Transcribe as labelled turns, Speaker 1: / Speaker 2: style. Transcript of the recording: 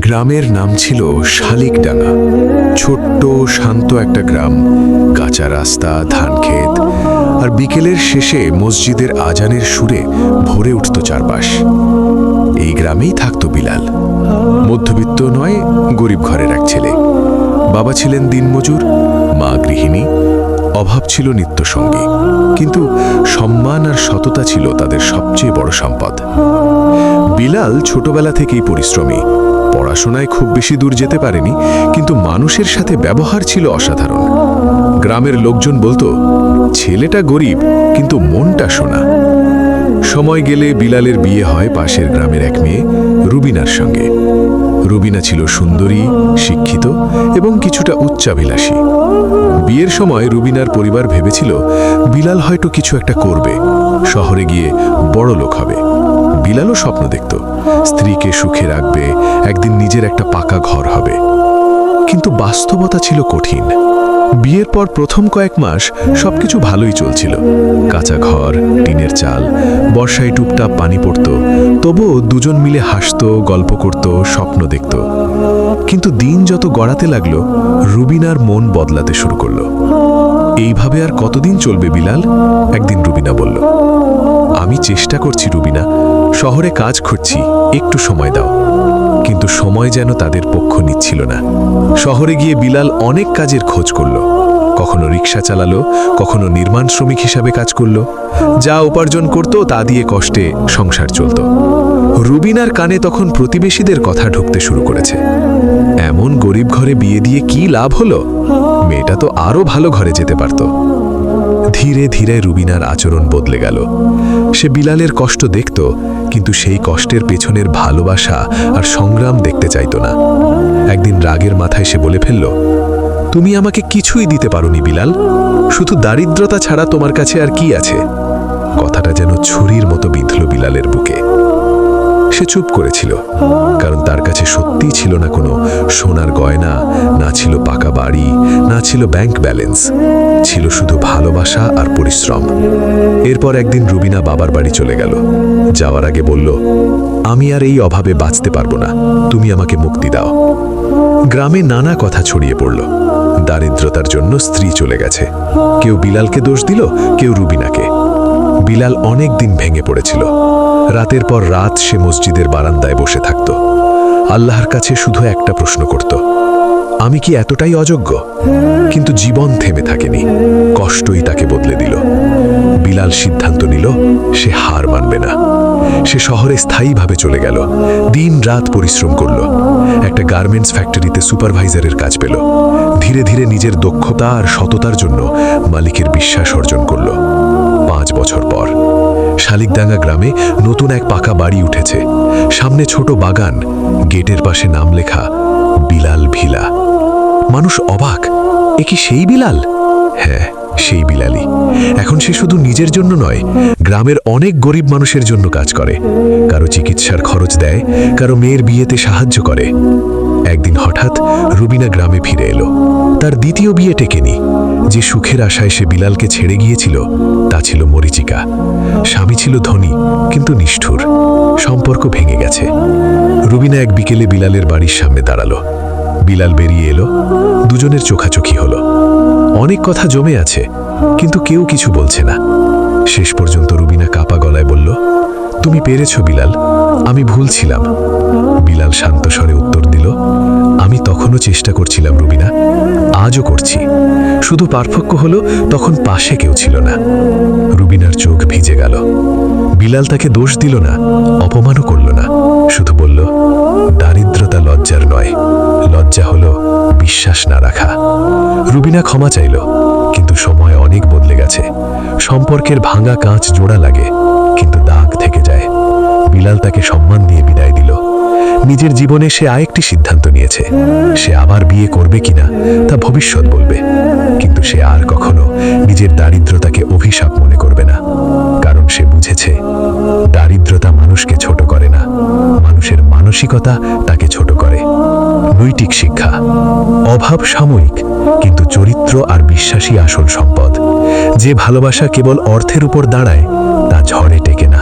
Speaker 1: গ্রামের নাম ছিল শালিকডাঙ্গা। ছোট্ট শান্ত একটা গ্রাম, কাঁচা রাস্তা, ধানক্ষেত, আর বিকেলের শেষে মসজিদের আজানের সুরে ভরে উঠত চারপাশ। এই গ্রামেই থাকত বিলাল। মধ্যবিত্ত নয়, গরিব ঘরের এক ছেলে। বাবা ছিলেন দিনমজুর, মা গৃহিণী। অভাব ছিল নিত্যসঙ্গী, কিন্তু সম্মান আর সততা ছিল তাদের সবচেয়ে বড় সম্পদ। বিলাল ছোটবেলা থেকেই পরিশ্রমী। পড়াশোনায় খুব বেশি দূর যেতে পারেনি, কিন্তু মানুষের সাথে ব্যবহার ছিল অসাধারণ। গ্রামের লোকজন বলতো, ছেলেটা গরিব কিন্তু মনটা সোনা। সময় গেলে বিলালের বিয়ে হয় পাশের গ্রামের এক মেয়ে রুবিনার সঙ্গে। রুবিনা ছিল সুন্দরী, শিক্ষিত এবং কিছুটা উচ্চাভিলাষী। বিয়ের সময় রুবিনার পরিবার ভেবেছিল বিলাল হয়তো কিছু একটা করবে, শহরে গিয়ে বড় লোক হবে। বিলালও স্বপ্ন দেখত, স্ত্রীকে সুখে রাখবে, একদিন নিজের একটা পাকা ঘর হবে। কিন্তু বাস্তবতা ছিল কঠিন। বিয়ের পর প্রথম কয়েক মাস সবকিছু ভালোই চলছিল। কাঁচা ঘর, টিনের চাল, বর্ষায় টুপটাপ পানি পড়ত, তবুও দুজন মিলে হাসত, গল্প করত, স্বপ্ন দেখত। কিন্তু দিন যত গড়াতে লাগলো, রুবিনার মন বদলাতে শুরু করলো। এইভাবে আর কতদিন চলবে বিলাল? একদিন রুবিনা বলল, আমি চেষ্টা করছি রুবিনা, শহরে কাজ করছি, একটু সময় দাও। কিন্তু সময় যেন তাদের পক্ষ নিচ্ছিল না। শহরে গিয়ে বিলাল অনেক কাজের খোঁজ করল। কখনো রিক্সা চালালো, কখনো নির্মাণ শ্রমিক হিসাবে কাজ করল। যা উপার্জন করত তা দিয়ে কষ্টে সংসার চলত। রুবিনার কানে তখন প্রতিবেশীদের কথা ঢুকতে শুরু করেছে। এমন গরিব ঘরে বিয়ে দিয়ে কি লাভ হলো? মেয়েটা তো আরো ভালো ঘরে যেতে পারত। ধীরে ধীরে রুবিনার আচরণ বদলে গেল। সে বিলালের কষ্ট দেখত, কিন্তু সেই কষ্টের পেছনের ভালোবাসা আর সংগ্রাম দেখতে চাইত না। একদিন রাগের মাথায় সে বলে ফেলল, তুমি আমাকে কিছুই দিতে পারোনি বিলাল, শুধু দারিদ্রতা ছাড়া তোমার কাছে আর কি আছে? কথাটা যেন ছুরির মতো বিঁধল বিলালের বুকে। সে চুপ করেছিল, কারণ তার কাছে সত্যিই ছিল না কোনো সোনার গয়না, না ছিল পাকা বাড়ি, না ছিল ব্যাংক ব্যালেন্স। ছিল শুধু ভালোবাসা আর পরিশ্রম। এরপর একদিন রুবিনা বাবার বাড়ি চলে গেল। যাওয়ার আগে বলল, আমি আর এই অভাবে বাঁচতে পারবো না, তুমি আমাকে মুক্তি দাও। গ্রামে নানা কথা ছড়িয়ে পড়ল। দারিদ্রতার জন্য স্ত্রী চলে গেছে। কেউ বিলালকে দোষ দিল, কেউ রুবিনাকে। বিলাল অনেক দিন ভেঙে পড়েছিল। রাতের পর রাত সে মসজিদের বারান্দায় বসে থাকত। আল্লাহর কাছে শুধু একটা প্রশ্ন করত, আমি কি এতটাই অযোগ্য? কিন্তু জীবন থেমে থাকেনি, কষ্টই তাকে বদলে দিল। বিলাল সিদ্ধান্ত নিল, সে হার মানবে না। সে শহরে স্থায়ীভাবে চলে গেল। দিন রাত পরিশ্রম করল। একটা গার্মেন্টস ফ্যাক্টরিতে সুপারভাইজারের কাজ পেল। ধীরে ধীরে নিজের দক্ষতা আর সততার জন্য মালিকের বিশ্বাস অর্জন করল। 5 বছর পর শালিকডাঙ্গা গ্রামে নতুন এক পাকা বাড়ি উঠেছে। সামনে ছোট বাগান, গেটের পাশে নাম লেখা বিলাল ভিলা। মানুষ অবাক, এ কি সেই বিলাল? হ্যাঁ, সেই বিলালই। এখন সে শুধু নিজের জন্য নয়, গ্রামের অনেক গরিব মানুষের জন্য কাজ করে। কারো চিকিৎসার খরচ দেয়, কারো মেয়ের বিয়েতে সাহায্য করে। একদিন হঠাৎ রুবিনা গ্রামে ফিরে এলো। তার দ্বিতীয় বিয়ে টেকেনি। যে সুখের আশায় সে বিলালকে ছেড়ে গিয়েছিল, তা ছিল মরীচিকা। স্বামী ছিল ধনী, কিন্তু নিষ্ঠুর। সম্পর্ক ভেঙে গেছে। রুবিনা এক বিকেলে বিলালের বাড়ির সামনে দাঁড়ালো। বিলাল বেরিয়ে এলো। দুজনের চোখাচোখি হলো। অনেক কথা জমে আছে, কিন্তু কেউ কিছু বলছে না। শেষ পর্যন্ত রুবিনা কাপা গলায় বলল, তুমি পেরেছো বিলাল, আমি ভুল ছিলাম। বিলাল শান্ত স্বরে উত্তর দিল, আমি তখনও চেষ্টা করছিলাম রুবিনা, আজও করছি। শুধু পার্থক্য হলো তখন পাশে কেউ ছিল না। রুবিনার চোখ ভিজে গেল। বিলাল তাকে দোষ দিল না, অপমানও করল না, শুধু বলল, দারিদ্রতা লজ্জার নয়, লজ্জা হলো বিশ্বাস না রাখা। রুবিনা ক্ষমা চাইল, কিন্তু সময় অনেক বদলে গেছে। সম্পর্কের ভাঙা কাঁচ জোড়া লাগে, কিন্তু দাগ থেকে যায়। বিলাল তাকে সম্মান দিয়ে বিদায় দিল। নিজের জীবনে সে আরেকটি সিদ্ধান্ত নিয়েছে। সে আবার বিয়ে করবে কিনা তা ভবিষ্যৎ বলবে, কিন্তু সে আর কখনো নিজের দারিদ্রতাকে অভিশাপ মনে করবে না। কারণ সে বুঝেছে, দারিদ্রতা মানুষকে ছোট করে না, মানুষের মানসিকতা তাকে ছোট করে। নৈতিক শিক্ষা, অভাব সাময়িক, কিন্তু চরিত্র আর বিশ্বাসী আসল সম্পদ। যে ভালোবাসা কেবল অর্থের উপর দাঁড়ায়, তা ঝড়ে টেকে না।